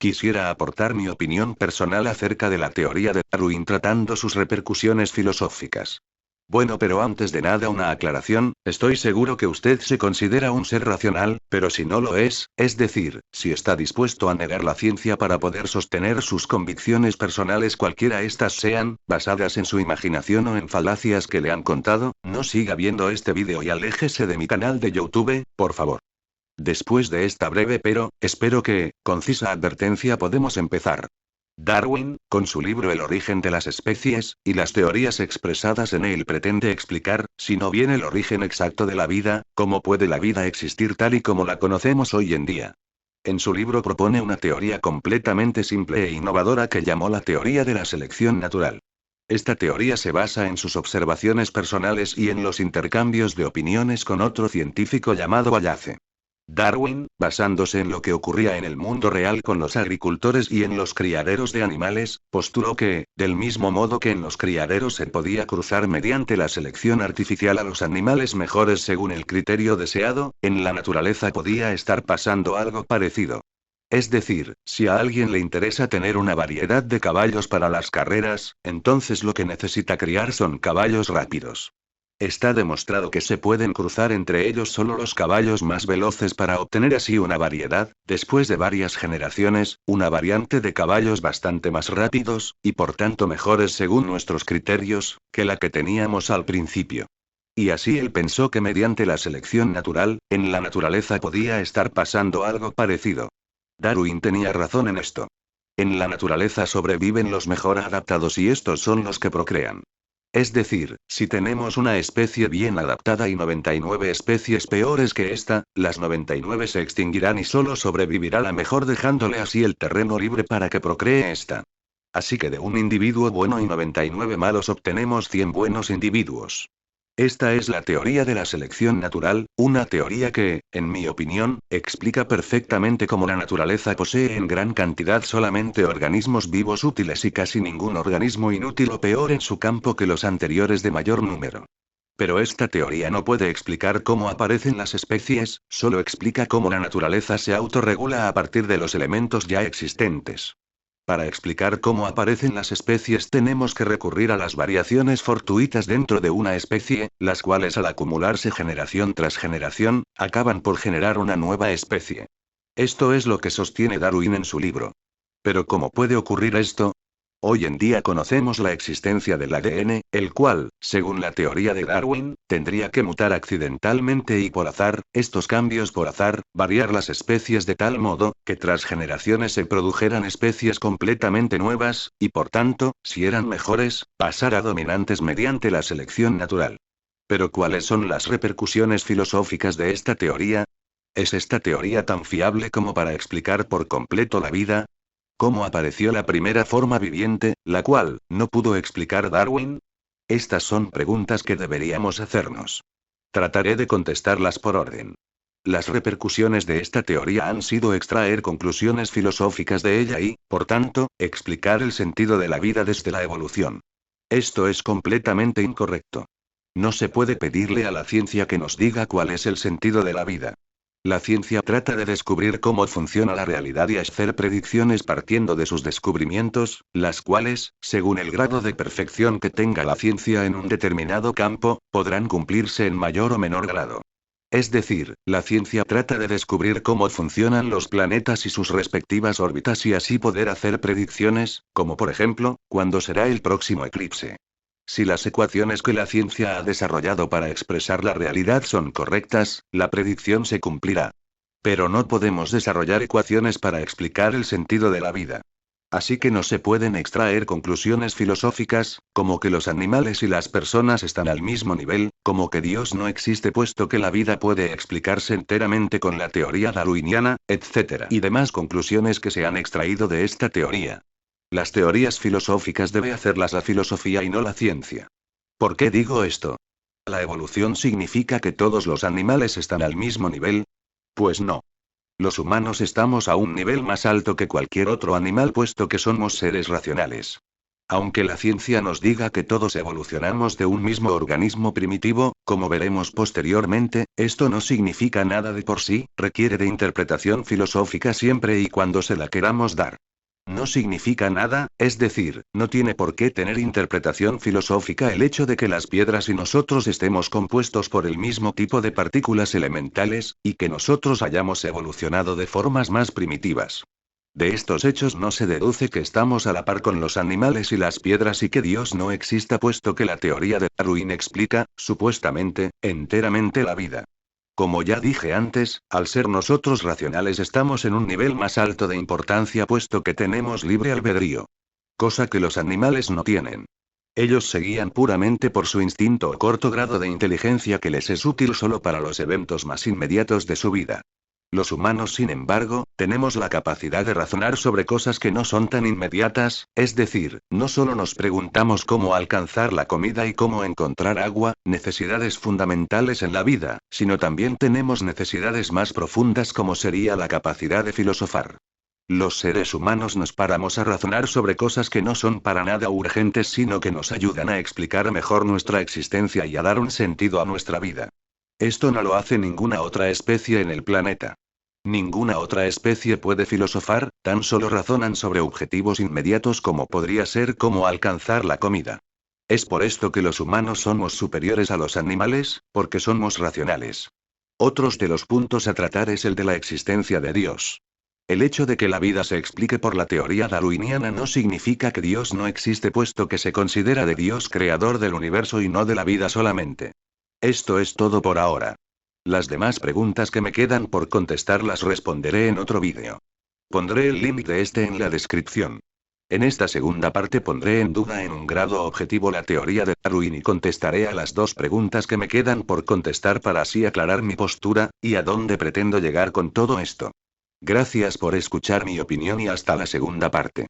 Quisiera aportar mi opinión personal acerca de la teoría de Darwin tratando sus repercusiones filosóficas. Bueno, pero antes de nada una aclaración, estoy seguro que usted se considera un ser racional, pero si no lo es decir, si está dispuesto a negar la ciencia para poder sostener sus convicciones personales cualquiera estas sean, basadas en su imaginación o en falacias que le han contado, no siga viendo este vídeo y aléjese de mi canal de YouTube, por favor. Después de esta breve pero, espero que, concisa advertencia podemos empezar. Darwin, con su libro El origen de las especies, y las teorías expresadas en él pretende explicar, si no bien el origen exacto de la vida, cómo puede la vida existir tal y como la conocemos hoy en día. En su libro propone una teoría completamente simple e innovadora que llamó la teoría de la selección natural. Esta teoría se basa en sus observaciones personales y en los intercambios de opiniones con otro científico llamado Wallace. Darwin, basándose en lo que ocurría en el mundo real con los agricultores y en los criaderos de animales, postuló que, del mismo modo que en los criaderos se podía cruzar mediante la selección artificial a los animales mejores según el criterio deseado, en la naturaleza podía estar pasando algo parecido. Es decir, si a alguien le interesa tener una variedad de caballos para las carreras, entonces lo que necesita criar son caballos rápidos. Está demostrado que se pueden cruzar entre ellos solo los caballos más veloces para obtener así una variedad, después de varias generaciones, una variante de caballos bastante más rápidos, y por tanto mejores según nuestros criterios, que la que teníamos al principio. Y así él pensó que mediante la selección natural, en la naturaleza podía estar pasando algo parecido. Darwin tenía razón en esto. En la naturaleza sobreviven los mejor adaptados y estos son los que procrean. Es decir, si tenemos una especie bien adaptada y 99 especies peores que esta, las 99 se extinguirán y solo sobrevivirá la mejor dejándole así el terreno libre para que procree esta. Así que de un individuo bueno y 99 malos obtenemos 100 buenos individuos. Esta es la teoría de la selección natural, una teoría que, en mi opinión, explica perfectamente cómo la naturaleza posee en gran cantidad solamente organismos vivos útiles y casi ningún organismo inútil o peor en su campo que los anteriores de mayor número. Pero esta teoría no puede explicar cómo aparecen las especies, solo explica cómo la naturaleza se autorregula a partir de los elementos ya existentes. Para explicar cómo aparecen las especies tenemos que recurrir a las variaciones fortuitas dentro de una especie, las cuales al acumularse generación tras generación, acaban por generar una nueva especie. Esto es lo que sostiene Darwin en su libro. Pero ¿cómo puede ocurrir esto? Hoy en día conocemos la existencia del ADN, el cual, según la teoría de Darwin, tendría que mutar accidentalmente y por azar, estos cambios por azar, variar las especies de tal modo, que tras generaciones se produjeran especies completamente nuevas, y por tanto, si eran mejores, pasar a dominantes mediante la selección natural. Pero ¿cuáles son las repercusiones filosóficas de esta teoría? ¿Es esta teoría tan fiable como para explicar por completo la vida? ¿Cómo apareció la primera forma viviente, la cual no pudo explicar Darwin? Estas son preguntas que deberíamos hacernos. Trataré de contestarlas por orden. Las repercusiones de esta teoría han sido extraer conclusiones filosóficas de ella y, por tanto, explicar el sentido de la vida desde la evolución. Esto es completamente incorrecto. No se puede pedirle a la ciencia que nos diga cuál es el sentido de la vida. La ciencia trata de descubrir cómo funciona la realidad y hacer predicciones partiendo de sus descubrimientos, las cuales, según el grado de perfección que tenga la ciencia en un determinado campo, podrán cumplirse en mayor o menor grado. Es decir, la ciencia trata de descubrir cómo funcionan los planetas y sus respectivas órbitas y así poder hacer predicciones, como por ejemplo, cuándo será el próximo eclipse. Si las ecuaciones que la ciencia ha desarrollado para expresar la realidad son correctas, la predicción se cumplirá. Pero no podemos desarrollar ecuaciones para explicar el sentido de la vida. Así que no se pueden extraer conclusiones filosóficas, como que los animales y las personas están al mismo nivel, como que Dios no existe puesto que la vida puede explicarse enteramente con la teoría darwiniana, etc. Y demás conclusiones que se han extraído de esta teoría. Las teorías filosóficas debe hacerlas la filosofía y no la ciencia. ¿Por qué digo esto? ¿La evolución significa que todos los animales están al mismo nivel? Pues no. Los humanos estamos a un nivel más alto que cualquier otro animal puesto que somos seres racionales. Aunque la ciencia nos diga que todos evolucionamos de un mismo organismo primitivo, como veremos posteriormente, esto no significa nada de por sí, requiere de interpretación filosófica siempre y cuando se la queramos dar. No significa nada, es decir, no tiene por qué tener interpretación filosófica el hecho de que las piedras y nosotros estemos compuestos por el mismo tipo de partículas elementales, y que nosotros hayamos evolucionado de formas más primitivas. De estos hechos no se deduce que estamos a la par con los animales y las piedras y que Dios no exista, puesto que la teoría de Darwin explica, supuestamente, enteramente la vida. Como ya dije antes, al ser nosotros racionales estamos en un nivel más alto de importancia puesto que tenemos libre albedrío. Cosa que los animales no tienen. Ellos se guían puramente por su instinto o corto grado de inteligencia que les es útil solo para los eventos más inmediatos de su vida. Los humanos, sin embargo, tenemos la capacidad de razonar sobre cosas que no son tan inmediatas, es decir, no solo nos preguntamos cómo alcanzar la comida y cómo encontrar agua, necesidades fundamentales en la vida, sino también tenemos necesidades más profundas como sería la capacidad de filosofar. Los seres humanos nos paramos a razonar sobre cosas que no son para nada urgentes, sino que nos ayudan a explicar mejor nuestra existencia y a dar un sentido a nuestra vida. Esto no lo hace ninguna otra especie en el planeta. Ninguna otra especie puede filosofar, tan solo razonan sobre objetivos inmediatos como podría ser cómo alcanzar la comida. Es por esto que los humanos somos superiores a los animales, porque somos racionales. Otros de los puntos a tratar es el de la existencia de Dios. El hecho de que la vida se explique por la teoría darwiniana no significa que Dios no existe, puesto que se considera de Dios creador del universo y no de la vida solamente. Esto es todo por ahora. Las demás preguntas que me quedan por contestar las responderé en otro vídeo. Pondré el link de este en la descripción. En esta segunda parte pondré en duda en un grado objetivo la teoría de Darwin y contestaré a las dos preguntas que me quedan por contestar para así aclarar mi postura, y a dónde pretendo llegar con todo esto. Gracias por escuchar mi opinión y hasta la segunda parte.